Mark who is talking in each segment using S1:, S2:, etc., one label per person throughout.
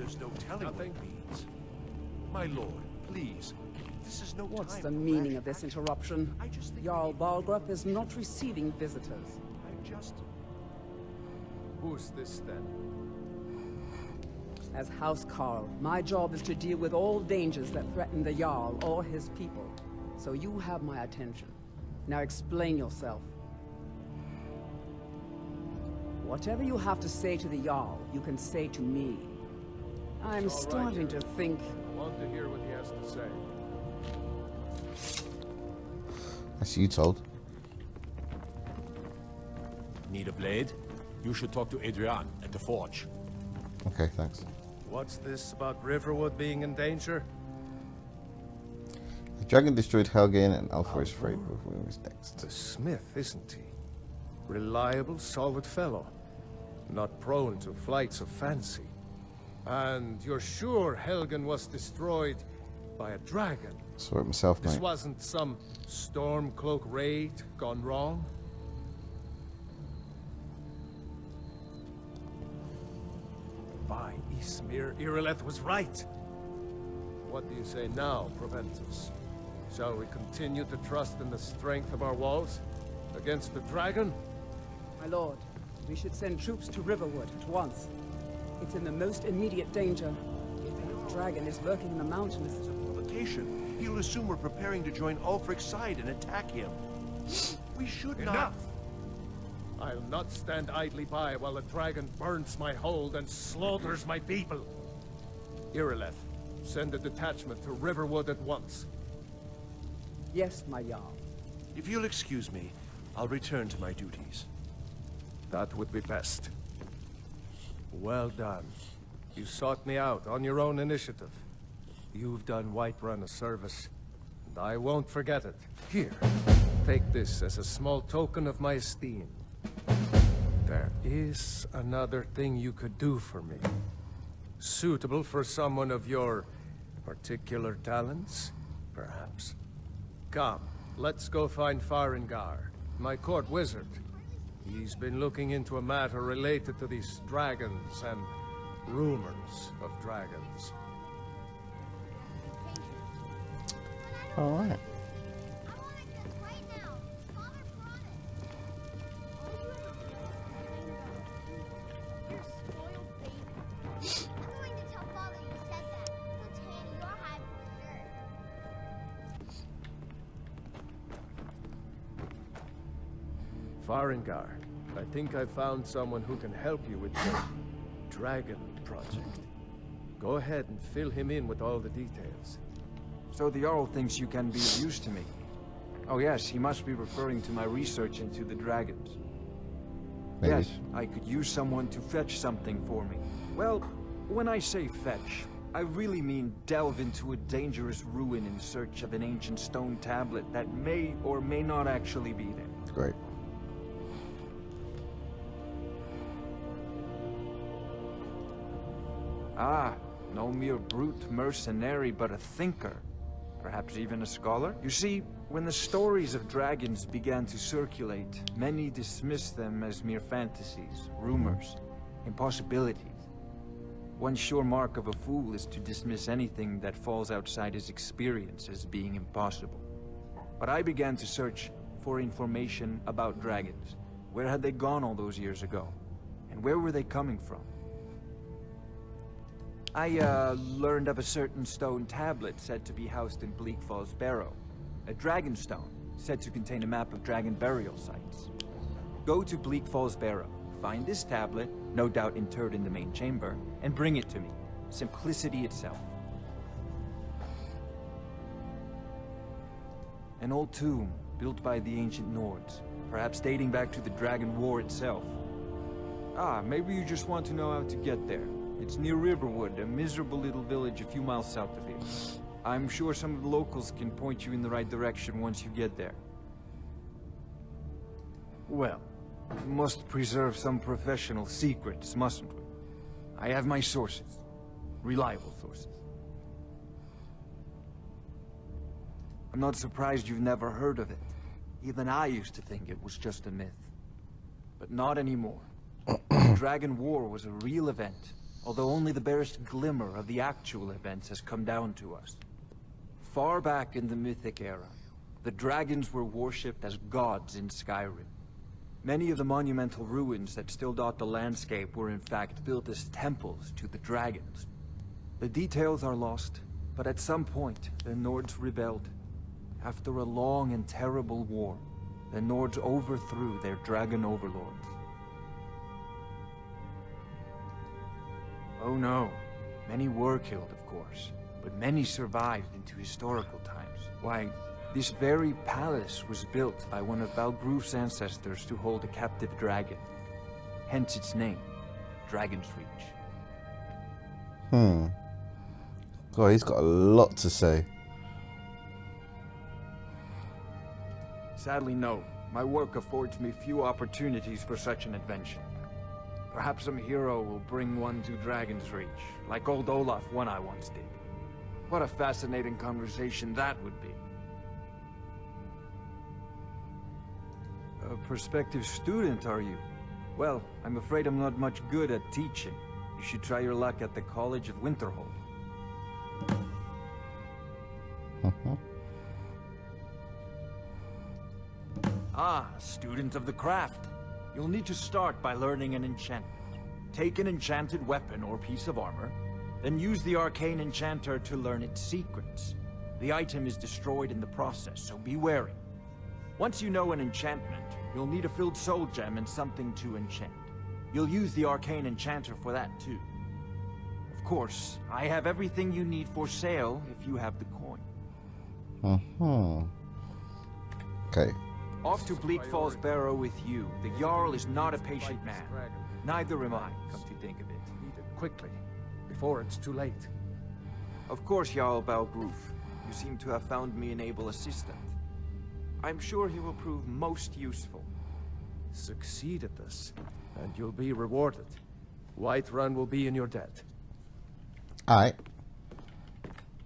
S1: there's no telling what it means. My lord, please. This is no
S2: What's
S1: time
S2: the
S1: for
S2: meaning
S1: rash
S2: of this
S1: action.
S2: interruption?
S1: I just think
S2: Jarl Balgrup is not receiving visitors.
S3: Who's this then?
S2: As House Carl, my job is to deal with all dangers that threaten the Jarl or his people. So you have my attention. Now explain yourself. Whatever you have to say to the Jarl, you can say to me. I'm
S3: It's all right,
S2: starting to think...
S3: I want to hear what he has to say.
S4: That's you told.
S5: Need a blade? You should talk to Adrian at the forge.
S4: Okay, thanks.
S3: What's this about Riverwood being in danger?
S4: The dragon destroyed Helgen and Alfor is afraid of who is next.
S3: The smith, isn't he? Reliable, solid fellow. Not prone to flights of fancy. And you're sure Helgen was destroyed by a dragon?
S4: Saw it myself,
S3: This
S4: mate.
S3: wasn't some Stormcloak raid gone wrong? By Ysmir, Irileth was right. What do you say now, Proventus? Shall we continue to trust in the strength of our walls against the dragon?
S2: My lord, we should send troops to Riverwood at once. It's in the most immediate danger. If the dragon is lurking in the mountains...
S1: It's a provocation. He'll assume we're preparing to join Ulfric's side and attack him. We should not...
S3: Enough! I'll not stand idly by while the dragon burns my hold and slaughters my people. Irileth, send a detachment to Riverwood at once.
S2: Yes, my Jarl.
S1: If you'll excuse me, I'll return to my duties.
S3: That would be best. Well done. You sought me out on your own initiative. You've done Whiterun a service, and I won't forget it. Here, take this as a small token of my esteem. There is another thing you could do for me. Suitable for someone of your particular talents, perhaps. Come, let's go find Farengar, my court wizard. He's been looking into a matter related to these dragons and rumors of dragons.
S4: Alright.
S3: Farengar, I think I found someone who can help you with your dragon project. Go ahead and fill him in with all the details.
S6: So the Jarl thinks you can be of use to me. Oh yes, he must be referring to my research into the dragons.
S4: Maybe.
S6: Yes, I could use someone to fetch something for me. Well, when I say fetch, I really mean delve into a dangerous ruin in search of an ancient stone tablet that may or may not actually be there.
S4: Great.
S6: Ah, no mere brute mercenary, but a thinker. Perhaps even a scholar? You see, when the stories of dragons began to circulate, many dismissed them as mere fantasies, rumors, impossibilities. One sure mark of a fool is to dismiss anything that falls outside his experience as being impossible. But I began to search for information about dragons. Where had they gone all those years ago? And where were they coming from? I learned of a certain stone tablet said to be housed in Bleak Falls Barrow. A dragon stone, said to contain a map of dragon burial sites. Go to Bleak Falls Barrow, find this tablet, no doubt interred in the main chamber, and bring it to me. Simplicity itself. An old tomb, built by the ancient Nords, perhaps dating back to the Dragon War itself. Ah, maybe you just want to know how to get there. It's near Riverwood, a miserable little village a few miles south of here. I'm sure some of the locals can point you in the right direction once you get there. Well, we must preserve some professional secrets, mustn't we? I have my sources. Reliable sources. I'm not surprised you've never heard of it. Even I used to think it was just a myth. But not anymore. The Dragon War was a real event. although only the barest glimmer of the actual events has come down to us. Far back in the Mythic era, the dragons were worshipped as gods in Skyrim. Many of the monumental ruins that still dot the landscape were in fact built as temples to the dragons. The details are lost, but at some point, the Nords rebelled. After a long and terrible war, the Nords overthrew their dragon overlords. Oh no, many were killed, of course, but many survived into historical times. Why, this very palace was built by one of Balgruf's ancestors to hold a captive dragon. Hence its name, Dragon's Reach.
S4: God, he's got a lot to say.
S6: Sadly, no. My work affords me few opportunities for such an adventure. Perhaps some hero will bring one to Dragon's Reach, like old Olaf one I once did. What a fascinating conversation that would be. A prospective student, are you? Well, I'm afraid I'm not much good at teaching. You should try your luck at the College of Winterhold. Ah, a student of the craft. You'll need to start by learning an enchantment. Take an enchanted weapon or piece of armor, then use the arcane enchanter to learn its secrets. The item is destroyed in the process, so be wary. Once you know an enchantment, you'll need a filled soul gem and something to enchant. You'll use the arcane enchanter for that too. Of course, I have everything you need for sale if you have the coin.
S4: Okay.
S6: Off to Bleak Falls Barrow with you. The Jarl is not a patient man. Neither am I, come to think of it.
S3: Eat it quickly, before it's too late.
S6: Of course, Jarl Balgruf. You seem to have found me an able assistant. I'm sure he will prove most useful.
S3: Succeed at this, and you'll be rewarded. Whiterun will be in your debt.
S4: Alright.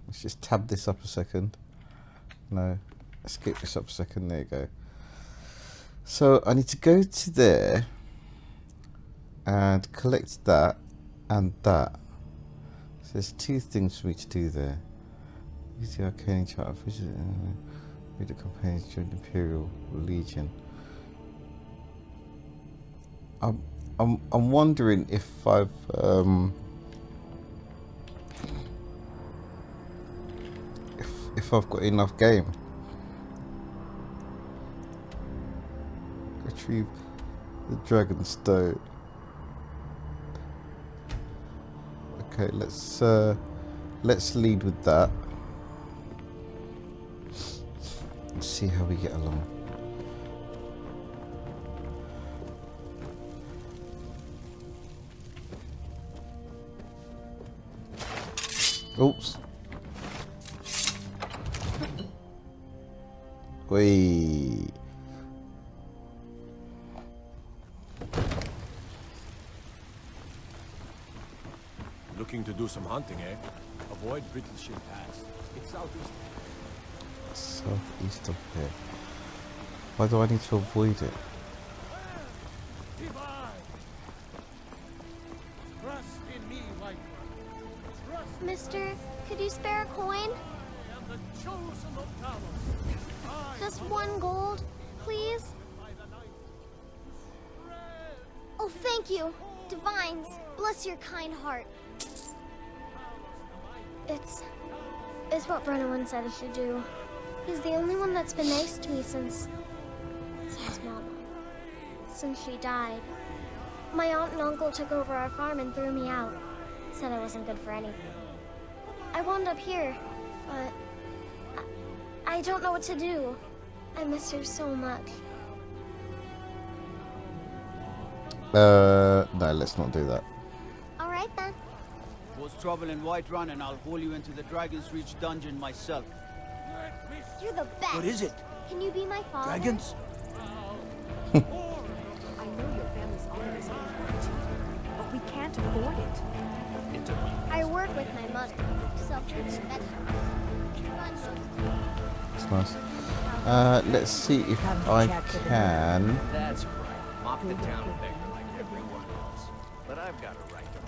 S4: Let's just tab this up a second. No. Skip this up a second. There you go. So I need to go to there and collect that and that. So there's two things for me to do there. Use the arcane chart. Visit the companions join the Imperial Legion. I'm wondering if I've if I've got enough game. Retrieve the dragon stone. Okay, let's lead with that. Let's see how we get along. Oops. Wait.
S5: Looking to do some hunting, eh? Avoid Brittleshire Pass. It's southeast.
S4: Southeast of here. Why do I need to avoid it?
S7: Mister, could you spare a coin? Just 1 gold, please? Oh, thank you. Divines, bless your kind heart. It's what Brennan said I should do. He's the only one that's been nice to me since Mama. Since she died. My aunt and uncle took over our farm and threw me out. Said I wasn't good for anything. I wound up here, but I don't know what to do. I miss her so much.
S4: No, let's not do that.
S7: All right then.
S8: Cause trouble in Whiterun and I'll haul you into the Dragon's Reach dungeon myself.
S7: You're the best.
S8: What is it?
S7: Can you be my father?
S8: Dragons?
S9: I know your family's honor is important to you, but we can't afford it.
S7: I work with my mother. Self-feeding vegetables.
S4: It's nice. Let's see if I can.
S3: That's right. Mock the town beggar like everyone else. But I've got a right to